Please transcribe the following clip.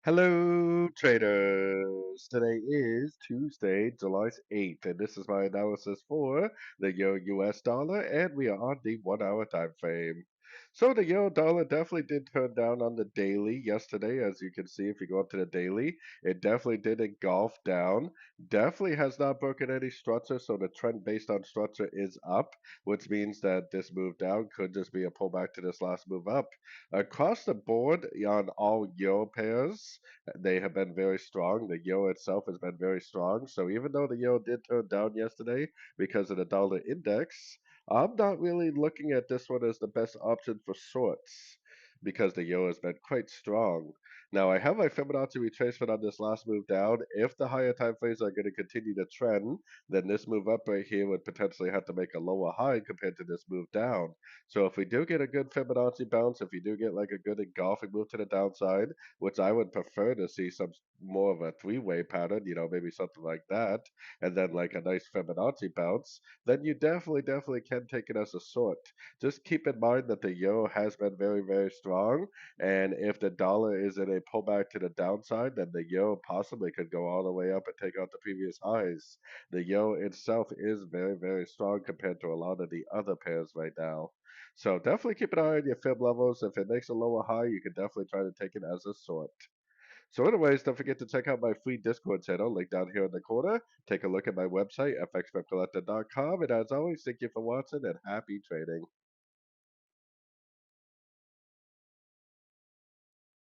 Hello, traders. Today is Tuesday, July 8th, and this is my analysis for the Euro US dollar, and we are on the 1 hour time frame. So the Euro dollar definitely did turn down on the daily yesterday, as you can see if you go up to the daily. It definitely did engulf down. Definitely has not broken any structure, so the trend based on structure is up, which means that this move down could just be a pullback to this last move up. Across the board on all Euro pairs, they have been very strong. The euro itself has been very strong. So even though the euro did turn down yesterday because of the dollar index, I'm not really looking at this one as the best option for shorts because the euro has been quite strong. Now I have my Fibonacci retracement on this last move down. If the higher time frames are going to continue to trend, then this move up right here would potentially have to make a lower high compared to this move down. So if we do get a good Fibonacci bounce, if you do get like a good engulfing move to the downside, which I would prefer to see some more of a three-way pattern, maybe something like that, and then like a nice Fibonacci bounce, then you definitely can take it as a short. Just keep in mind that the euro has been very strong, and if the dollar is in a pullback to the downside, then the euro possibly could go all the way up and take out the previous highs. The euro itself is very strong compared to a lot of the other pairs right now. So definitely keep an eye on your fib levels. If it makes a lower high, you can definitely try to take it as a short. So anyways, don't forget to check out my free Discord channel, link down here in the corner. Take a look at my website, fxpipcollector.com. And as always, thank you for watching and happy trading.